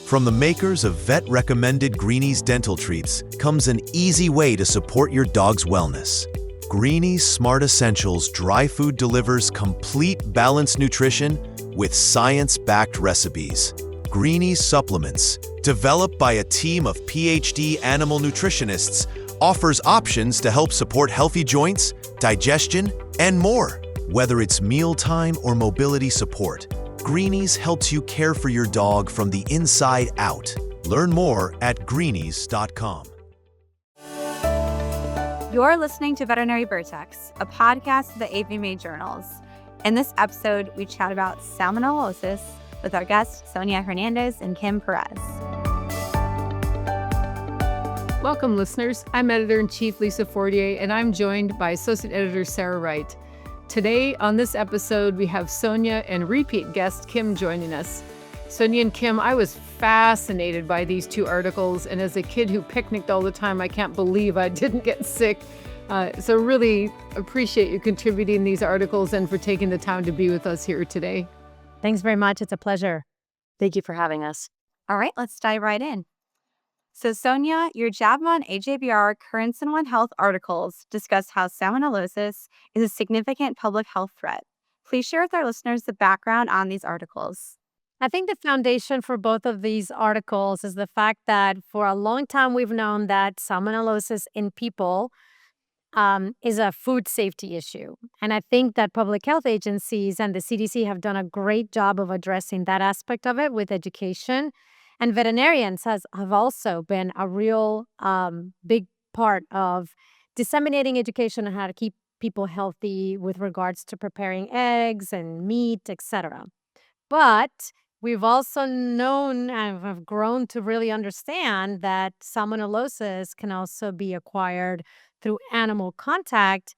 From the makers of vet-recommended Greenies dental treats comes an easy way to support your dog's wellness. Greenies Smart Essentials dry food delivers complete balanced nutrition with science-backed recipes. Greenies supplements, developed by a team of PhD animal nutritionists, offers options to help support healthy joints, digestion, and more. Whether it's mealtime or mobility support, Greenies helps you care for your dog from the inside out. Learn more at greenies.com. You're listening to Veterinary Vertex, a podcast of the AVMA journals. In this episode, we chat about salmonellosis with our guests Sonia Hernandez and Kim Perez. Welcome, listeners. I'm Editor-in-Chief Lisa Fortier, and I'm joined by Associate Editor Sarah Wright. Today, on this episode, we have Sonia and repeat guest Kim joining us. Sonia and Kim, I was fascinated by these two articles, and as a kid who picnicked all the time, I can't believe I didn't get sick. So really appreciate you contributing these articles and for taking the time to be with us here today. Thanks very much. It's a pleasure. Thank you for having us. All right, let's dive right in. So Sonia, your JAVMA and AJBR Currents in One Health articles discuss how salmonellosis is a significant public health threat. Please share with our listeners the background on these articles. I think the foundation for both of these articles is the fact that for a long time we've known that salmonellosis in people is a food safety issue. And I think that public health agencies and the CDC have done a great job of addressing that aspect of it with education. And veterinarians have also been a real big part of disseminating education on how to keep people healthy with regards to preparing eggs and meat, etc. But we've also known and have grown to really understand that salmonellosis can also be acquired through animal contact,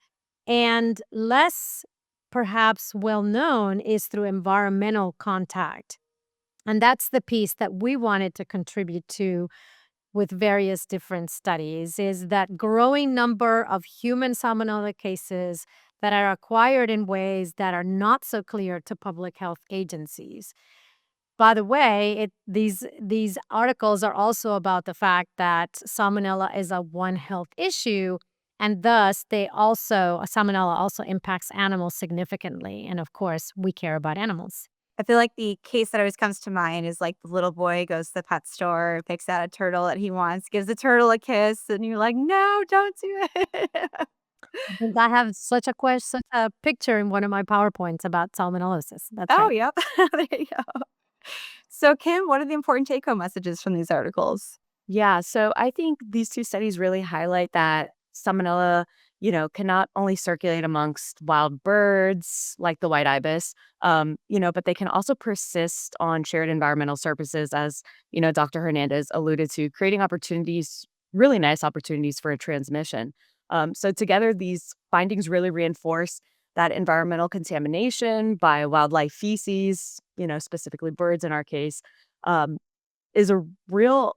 and less perhaps well known is through environmental contact. And that's the piece that we wanted to contribute to with various different studies, is that growing number of human salmonella cases that are acquired in ways that are not so clear to public health agencies. By the way, these articles are also about the fact that salmonella is a One Health issue, and thus salmonella also impacts animals significantly. And of course, we care about animals. I feel like the case that always comes to mind is like the little boy goes to the pet store, picks out a turtle that he wants, gives the turtle a kiss, and you're like, no, don't do it. I think I have such a picture in one of my PowerPoints about salmonellosis. That's Oh, right. yep. There you go. So, Kim, what are the important take-home messages from these articles? Yeah, so I think these two studies really highlight that salmonella, can not only circulate amongst wild birds like the white ibis, but they can also persist on shared environmental surfaces, as, Dr. Hernandez alluded to, creating really nice opportunities for a transmission. So together, these findings really reinforce that environmental contamination by wildlife feces, specifically birds in our case, is a real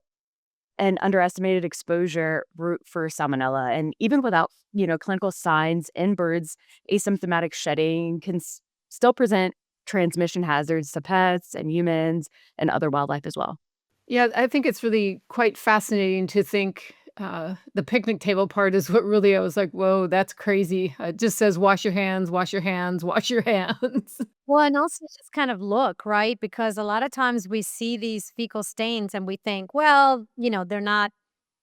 and underestimated exposure route for salmonella. And even without, clinical signs in birds, asymptomatic shedding can still present transmission hazards to pets and humans and other wildlife as well. Yeah, I think it's really quite fascinating to think the picnic table part is what really I was like, whoa, that's crazy. It just says wash your hands, wash your hands, wash your hands. Well, and also just kind of look, right? Because a lot of times we see these fecal stains and we think, well, they're not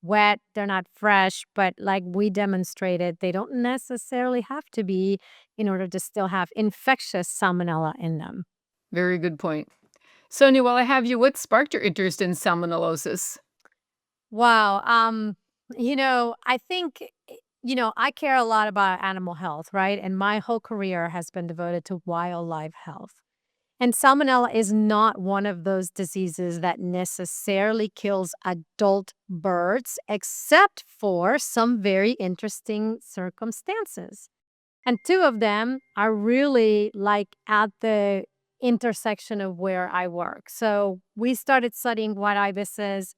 wet, they're not fresh, but like we demonstrated, they don't necessarily have to be in order to still have infectious salmonella in them. Very good point. Sonia, while I have you, what sparked your interest in salmonellosis? Wow. I think, I care a lot about animal health, right? And my whole career has been devoted to wildlife health. And salmonella is not one of those diseases that necessarily kills adult birds, except for some very interesting circumstances. And two of them are really like at the intersection of where I work. So we started studying white ibises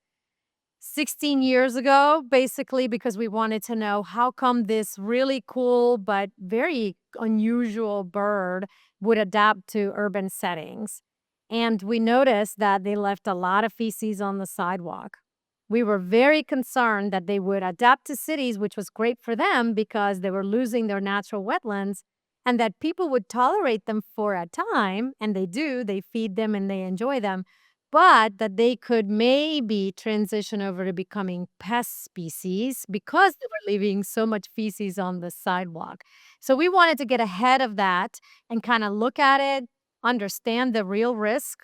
16 years ago, basically, because we wanted to know how come this really cool but very unusual bird would adapt to urban settings. and we noticed that they left a lot of feces on the sidewalk. We were very concerned that they would adapt to cities, which was great for them because they were losing their natural wetlands, and that people would tolerate them for a time, and they do, they feed them and they enjoy them, but that they could maybe transition over to becoming pest species because they were leaving so much feces on the sidewalk. So we wanted to get ahead of that and kind of look at it, understand the real risk,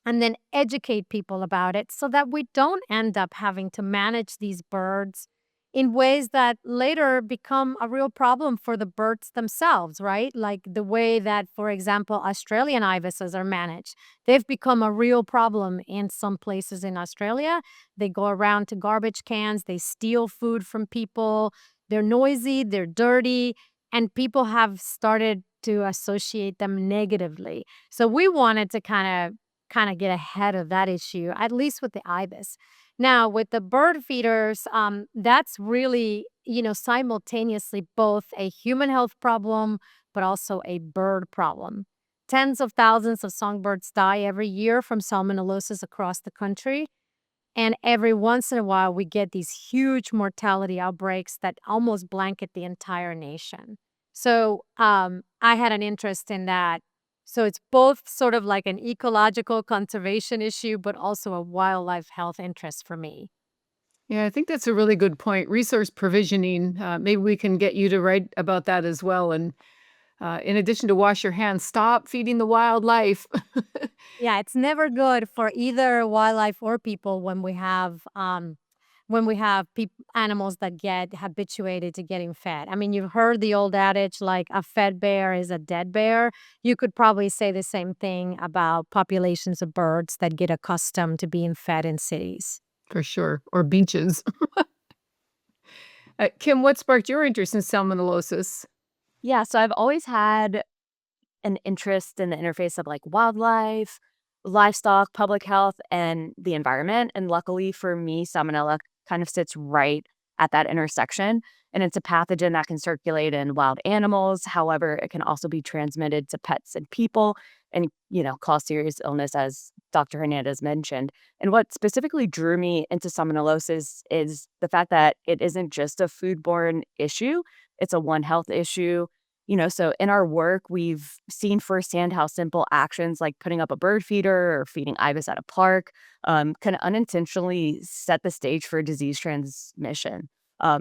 and then educate people about it so that we don't end up having to manage these birds in ways that later become a real problem for the birds themselves, right? Like the way that, for example, Australian ibises are managed. They've become a real problem in some places in Australia. They go around to garbage cans, they steal food from people, they're noisy, they're dirty, and people have started to associate them negatively. So we wanted to kind of get ahead of that issue, at least with the ibis. Now, with the bird feeders, that's really, simultaneously both a human health problem, but also a bird problem. Tens of thousands of songbirds die every year from salmonellosis across the country. And every once in a while, we get these huge mortality outbreaks that almost blanket the entire nation. So I had an interest in that. So it's both sort of like an ecological conservation issue, but also a wildlife health interest for me. Yeah, I think that's a really good point. Resource provisioning, maybe we can get you to write about that as well. And in addition to wash your hands, stop feeding the wildlife. Yeah, it's never good for either wildlife or people when we have animals that get habituated to getting fed. I mean, you've heard the old adage like a fed bear is a dead bear. You could probably say the same thing about populations of birds that get accustomed to being fed in cities. For sure. Or beaches. Kim, what sparked your interest in salmonellosis? Yeah, so I've always had an interest in the interface of like wildlife, livestock, public health, and the environment. And luckily for me, Salmonella kind of sits right at that intersection. And it's a pathogen that can circulate in wild animals. However, it can also be transmitted to pets and people and, cause serious illness, as Dr. Hernandez mentioned. And what specifically drew me into salmonellosis is the fact that it isn't just a foodborne issue, it's a One Health issue. So in our work, we've seen firsthand how simple actions like putting up a bird feeder or feeding ibis at a park can unintentionally set the stage for disease transmission.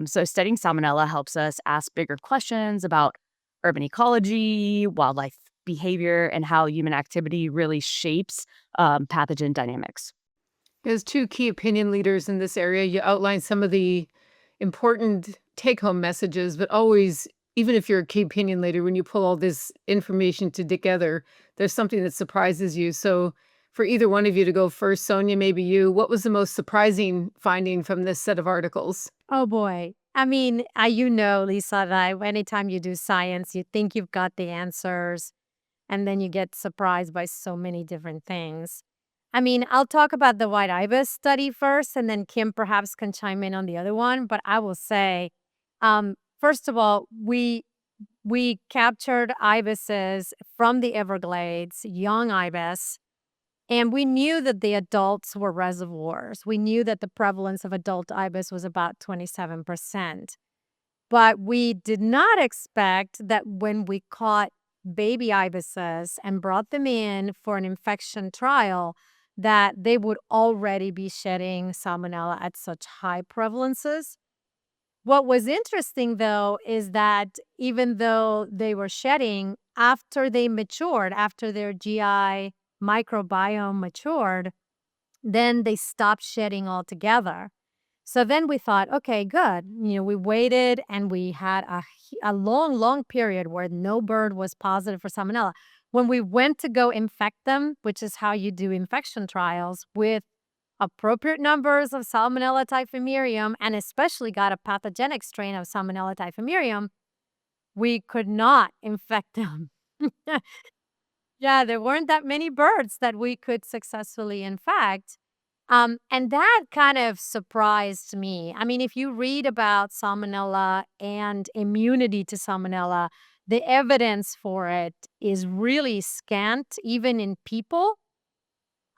So studying salmonella helps us ask bigger questions about urban ecology, wildlife behavior, and how human activity really shapes pathogen dynamics. As two key opinion leaders in this area, you outline some of the important take-home messages, but always, even if you're a key opinion leader, when you pull all this information together, there's something that surprises you. So for either one of you to go first, Sonia, maybe you, what was the most surprising finding from this set of articles? Oh boy. I mean, Lisa, that anytime you do science, you think you've got the answers, and then you get surprised by so many different things. I mean, I'll talk about the white ibis study first, and then Kim perhaps can chime in on the other one. But I will say, first of all, we captured ibises from the Everglades, young ibis, and we knew that the adults were reservoirs. We knew that the prevalence of adult ibis was about 27%. But we did not expect that when we caught baby ibises and brought them in for an infection trial, that they would already be shedding salmonella at such high prevalences. What was interesting, though, is that even though they were shedding, after they matured, after their GI microbiome matured, then they stopped shedding altogether. So then we thought, okay, good. We waited and we had a long, long period where no bird was positive for salmonella. When we went to go infect them, which is how you do infection trials, with appropriate numbers of Salmonella typhimurium, and especially got a pathogenic strain of Salmonella typhimurium, we could not infect them. Yeah, there weren't that many birds that we could successfully infect. And that kind of surprised me. I mean, if you read about Salmonella and immunity to Salmonella, the evidence for it is really scant, even in people.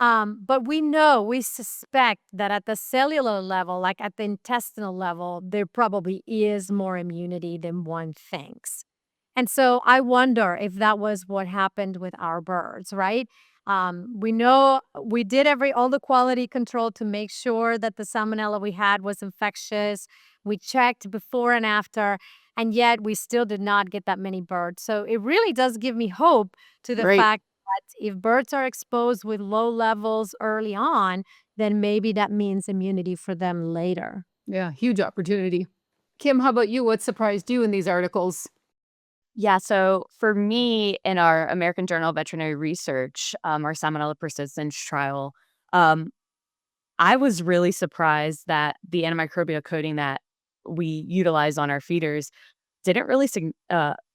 But we suspect that at the cellular level, like at the intestinal level, there probably is more immunity than one thinks. And so I wonder if that was what happened with our birds, right? We know we did all the quality control to make sure that the salmonella we had was infectious. We checked before and after, and yet we still did not get that many birds. So it really does give me hope to the Right. fact that if birds are exposed with low levels early on, then maybe that means immunity for them later. Yeah, huge opportunity. Kim, how about you? What surprised you in these articles? Yeah, so for me, in our American Journal of Veterinary Research, our Salmonella persistence trial, um, I was really surprised that the antimicrobial coating that we utilize on our feeders didn't really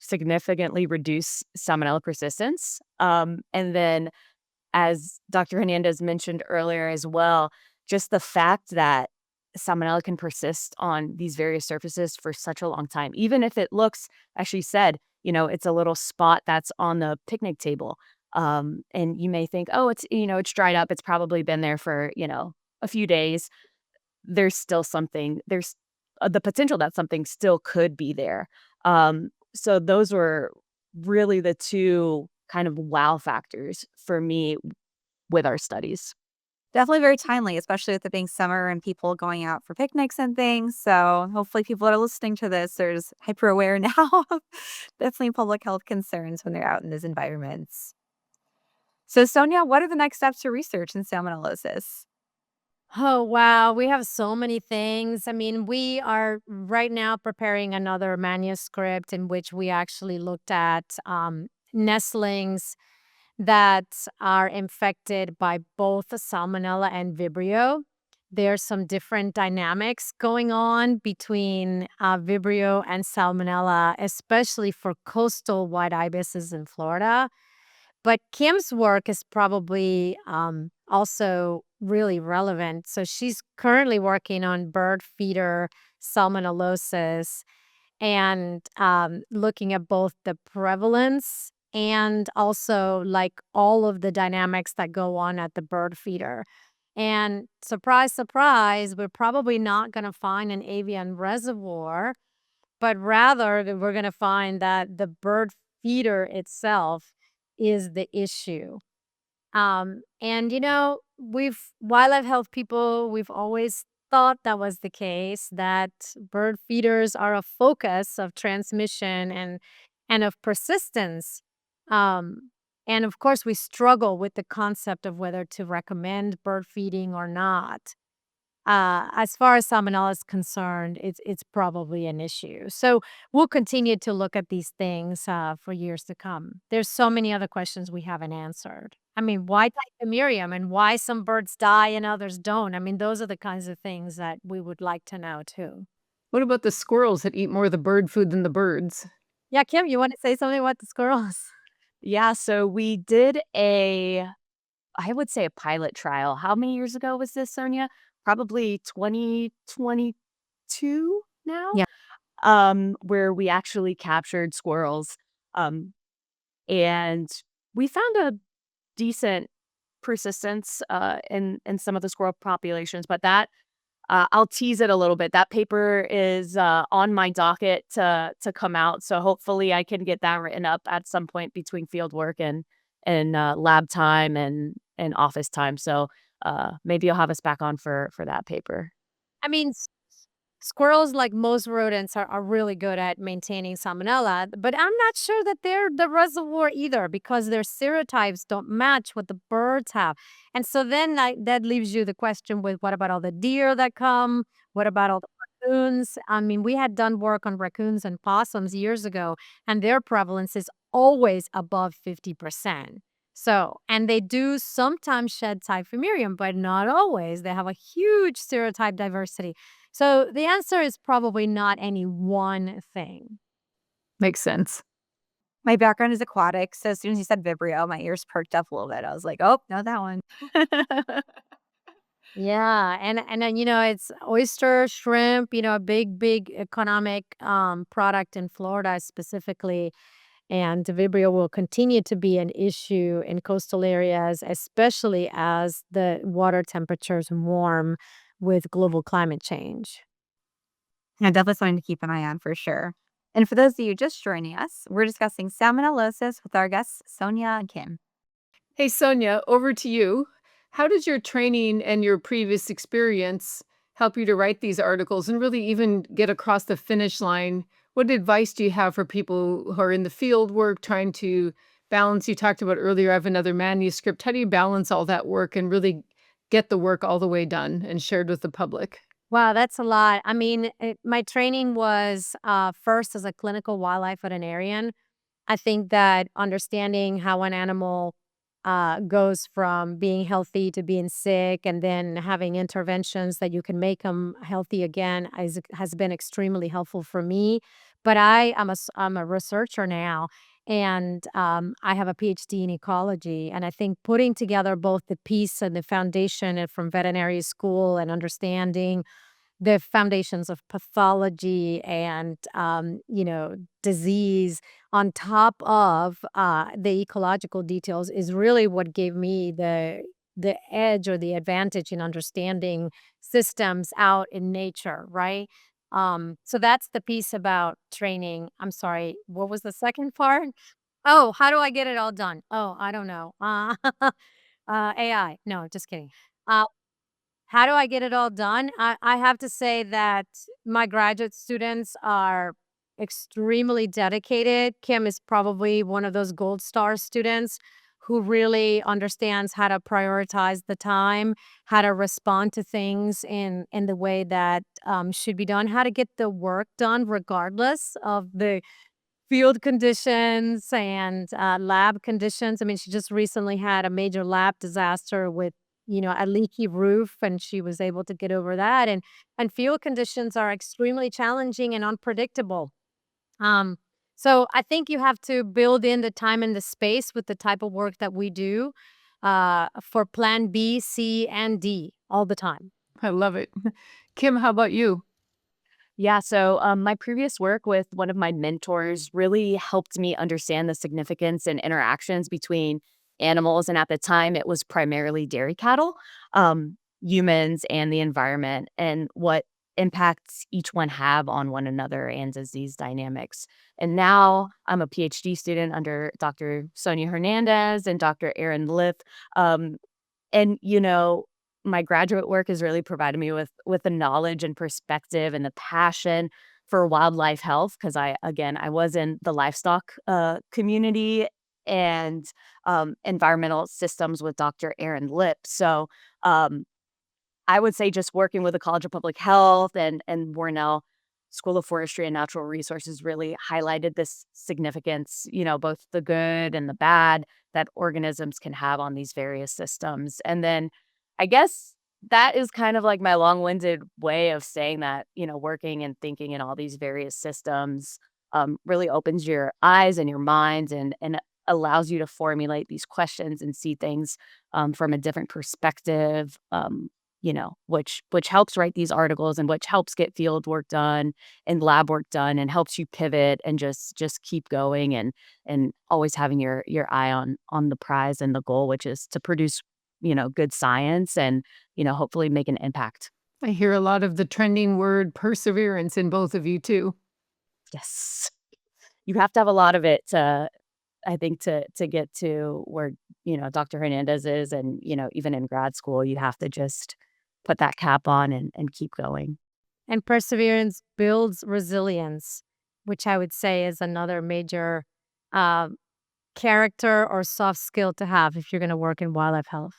significantly reduce Salmonella persistence. And then, as Dr. Hernandez mentioned earlier as well, just the fact that Salmonella can persist on these various surfaces for such a long time, even if it looks, as she said, it's a little spot that's on the picnic table. And you may think, oh, it's dried up. It's probably been there for, a few days. There's the potential that something still could be there. So those were really the two kind of wow factors for me with our studies. Definitely very timely, especially with it being summer and people going out for picnics and things. So hopefully people that are listening to this are just hyper aware now of definitely public health concerns when they're out in those environments. So Sonia, what are the next steps to research in salmonellosis? Oh, wow. We have so many things. I mean, we are right now preparing another manuscript in which we actually looked at nestlings that are infected by both the Salmonella and Vibrio. There's some different dynamics going on between Vibrio and Salmonella, especially for coastal white ibises in Florida. But Kim's work is probably also really relevant. So she's currently working on bird feeder salmonellosis and looking at both the prevalence and also like all of the dynamics that go on at the bird feeder. And surprise, surprise, we're probably not going to find an avian reservoir, but rather that we're going to find that the bird feeder itself is the issue. And wildlife health people, we've always thought that was the case, that bird feeders are a focus of transmission and of persistence. And of course, we struggle with the concept of whether to recommend bird feeding or not. As far as salmonella is concerned, it's probably an issue. So we'll continue to look at these things for years to come. There's so many other questions we haven't answered. I mean, why Typhimurium and why some birds die and others don't? I mean, those are the kinds of things that we would like to know too. What about the squirrels that eat more of the bird food than the birds? Yeah, Kim, you want to say something about the squirrels? Yeah, so we did I would say a pilot trial. How many years ago was this, Sonia? Probably 2022 now? Yeah. Where we actually captured squirrels. And we found a decent persistence in some of the squirrel populations, but that I'll tease it a little bit. That paper is on my docket to come out, so hopefully I can get that written up at some point between field work and lab time and office time. So maybe you'll have us back on for that paper. I mean, squirrels, like most rodents, are really good at maintaining salmonella, but I'm not sure that they're the reservoir either because their serotypes don't match what the birds have. And so then that leaves you the question with what about all the deer that come? What about all the raccoons? I mean, we had done work on raccoons and possums years ago, and their prevalence is always above 50%. So, and they do sometimes shed typhimurium, but not always. They have a huge serotype diversity. So the answer is probably not any one thing. Makes sense. My background is aquatic, so as soon as you said Vibrio, my ears perked up a little bit. I was like, oh, no, that one. Yeah, and then it's oyster, shrimp, a big economic product in Florida specifically. And Vibrio will continue to be an issue in coastal areas, especially as the water temperatures warm with global climate change. Yeah, definitely something to keep an eye on for sure. And for those of you just joining us, we're discussing salmonellosis with our guests, Sonia and Kim. Hey, Sonia, over to you. How did your training and your previous experience help you to write these articles and really even get across the finish line? What advice do you have for people who are in the field work trying to balance? You talked about earlier, I have another manuscript. How do you balance all that work and really get the work all the way done and shared with the public? Wow, that's a lot. I mean, my training was first as a clinical wildlife veterinarian. I think that understanding how an animal goes from being healthy to being sick and then having interventions that you can make them healthy again has been extremely helpful for me. But I'm a researcher now, and I have a PhD in ecology. And I think putting together both the piece and the foundation from veterinary school and understanding the foundations of pathology and disease on top of the ecological details is really what gave me the edge or the advantage in understanding systems out in nature, right? So that's the piece about training. I'm sorry, what was the second part? Oh, how do I get it all done? Oh, I don't know. AI. No, just kidding. How do I get it all done? I have to say that my graduate students are extremely dedicated. Kim is probably one of those gold star students who really understands how to prioritize the time, how to respond to things in the way that should be done, how to get the work done regardless of the field conditions and lab conditions. I mean, she just recently had a major lab disaster with, a leaky roof, and she was able to get over that. And field conditions are extremely challenging and unpredictable. Um, so I think you have to build in the time and the space with the type of work that we do for plan B, C, and D all the time. I love it. Kim, how about you? Yeah, so my previous work with one of my mentors really helped me understand the significance and interactions between animals. And at the time, it was primarily dairy cattle, humans, and the environment, and what impacts each one have on one another and disease dynamics. And now I'm a PhD student under Dr. Sonia Hernandez and Dr. Aaron Lith. Um, and, my graduate work has really provided me with the knowledge and perspective and the passion for wildlife health because I was in the livestock community and environmental systems with Dr. Aaron Lip. So um, I would say just working with the College of Public Health and Warnell School of Forestry and Natural Resources really highlighted this significance, both the good and the bad that organisms can have on these various systems. And then I guess that is kind of like my long-winded way of saying that, working and thinking in all these various systems really opens your eyes and your minds and allows you to formulate these questions and see things from a different perspective. Which helps write these articles and which helps get field work done and lab work done and helps you pivot and just keep going and always having your eye on the prize and the goal, which is to produce, good science and, hopefully make an impact. I hear a lot of the trending word perseverance in both of you too. Yes. You have to have a lot of it I think to get to where, Dr. Hernandez is and, even in grad school, you have to just put that cap on and keep going. And perseverance builds resilience, which I would say is another major uh, character or soft skill to have if you're going to work in wildlife health.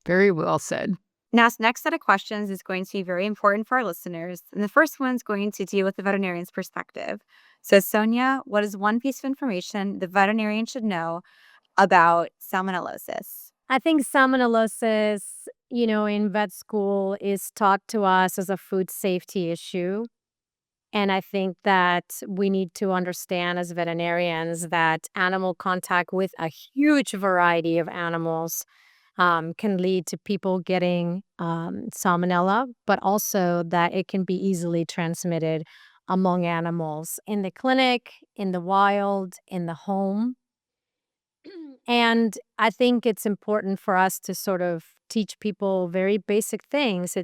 Very well said. Now, this next set of questions is going to be very important for our listeners. And the first one is going to deal with the veterinarian's perspective. So, Sonia, what is one piece of information the veterinarian should know about salmonellosis? I think salmonellosis, in vet school is taught to us as a food safety issue. And I think that we need to understand as veterinarians that animal contact with a huge variety of animals can lead to people getting salmonella, but also that it can be easily transmitted among animals in the clinic, in the wild, in the home. And I think it's important for us to sort of teach people very basic things.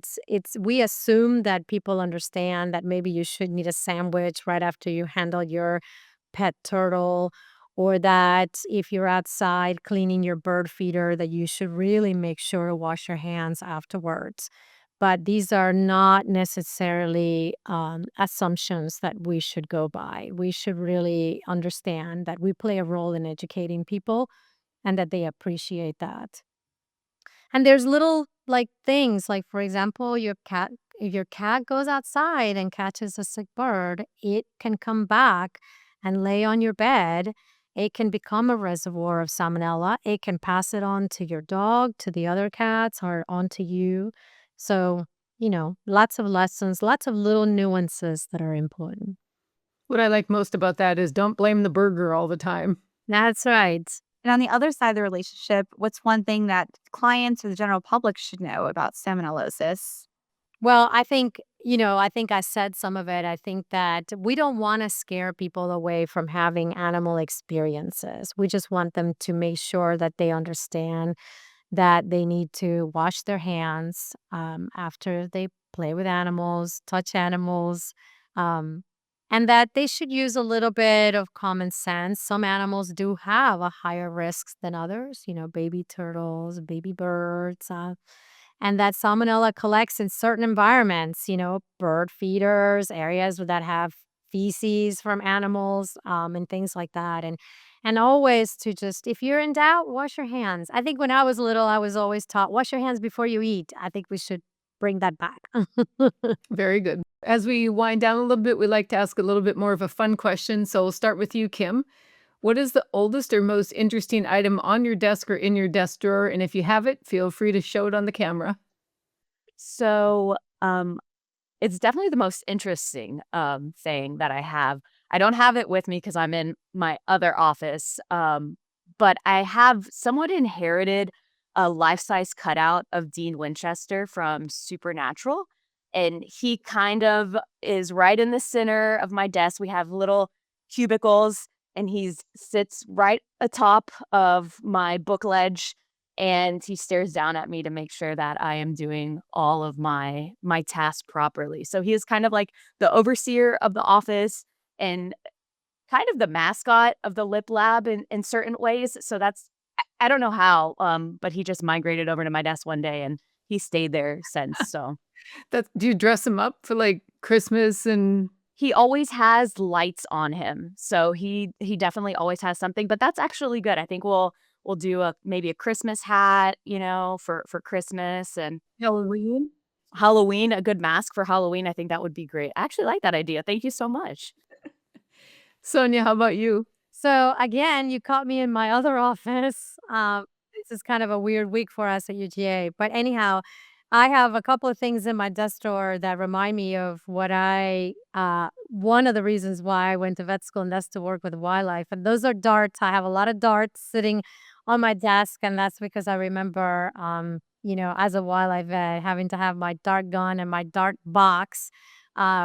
We assume that people understand that maybe you should need a sandwich right after you handle your pet turtle, or that if you're outside cleaning your bird feeder, that you should really make sure to wash your hands afterwards. But these are not necessarily assumptions that we should go by. We should really understand that we play a role in educating people and that they appreciate that. And there's little like things like, for example, if your cat goes outside and catches a sick bird, it can come back and lay on your bed. It can become a reservoir of salmonella. It can pass it on to your dog, to the other cats, or onto you. So, lots of lessons, lots of little nuances that are important. What I like most about that is don't blame the burger all the time. That's right. And on the other side of the relationship, what's one thing that clients or the general public should know about salmonellosis? Well, I think I said some of it. I think that we don't want to scare people away from having animal experiences. We just want them to make sure that they understand that they need to wash their hands after they play with animals, touch animals, and that they should use a little bit of common sense. Some animals do have a higher risk than others, baby turtles, baby birds, and that salmonella collects in certain environments, bird feeders, areas that have feces from animals, and things like that. And always to just, if you're in doubt, wash your hands. I think when I was little, I was always taught, wash your hands before you eat. I think we should bring that back. Very good. As we wind down a little bit, we like to ask a little bit more of a fun question. So we'll start with you, Kim. What is the oldest or most interesting item on your desk or in your desk drawer? And if you have it, feel free to show it on the camera. So it's definitely the most interesting thing that I have. I don't have it with me because I'm in my other office, but I have somewhat inherited a life-size cutout of Dean Winchester from Supernatural. And he kind of is right in the center of my desk. We have little cubicles, and he sits right atop of my book ledge, and he stares down at me to make sure that I am doing all of my tasks properly. So he is kind of like the overseer of the office and kind of the mascot of the Lip Lab in certain ways. So I don't know how, but he just migrated over to my desk one day, and he stayed there since. So Do you dress him up for like Christmas? And he always has lights on him, so he definitely always has something. But that's actually good. I think we'll do maybe a Christmas hat, for Christmas, and Halloween, a good mask for Halloween. I think that would be great. I actually like that idea. Thank you so much. Sonia, how about you? So again, you caught me in my other office. This is kind of a weird week for us at UGA. But anyhow, I have a couple of things in my desk drawer that remind me of one of the reasons why I went to vet school, and that's to work with wildlife. And those are darts. I have a lot of darts sitting on my desk, and that's because I remember, as a wildlife vet, having to have my dart gun and my dart box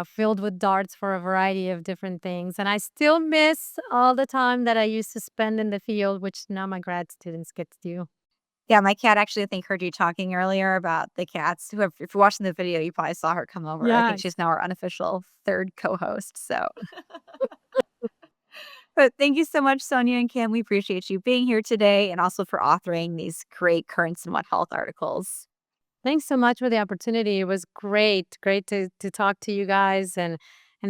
filled with darts for a variety of different things. And I still miss all the time that I used to spend in the field, which now my grad students get to do. Yeah, my cat actually, I think, heard you talking earlier about the cats. If you're watching the video, you probably saw her come over. I think Yes. she's now our unofficial third co-host. So, but thank you so much, Sonia and Kim. We appreciate you being here today and also for authoring these great Currents in What Health articles. Thanks so much for the opportunity. It was great to talk to you guys. And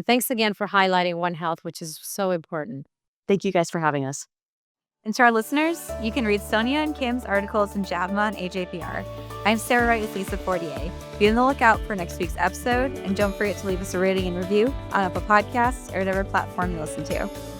thanks again for highlighting One Health, which is so important. Thank you guys for having us. And to our listeners, you can read Sonia and Kim's articles in JAVMA and AJPR. I'm Sarah Wright with Lisa Fortier. Be on the lookout for next week's episode, and don't forget to leave us a rating and review on Apple Podcasts or whatever platform you listen to.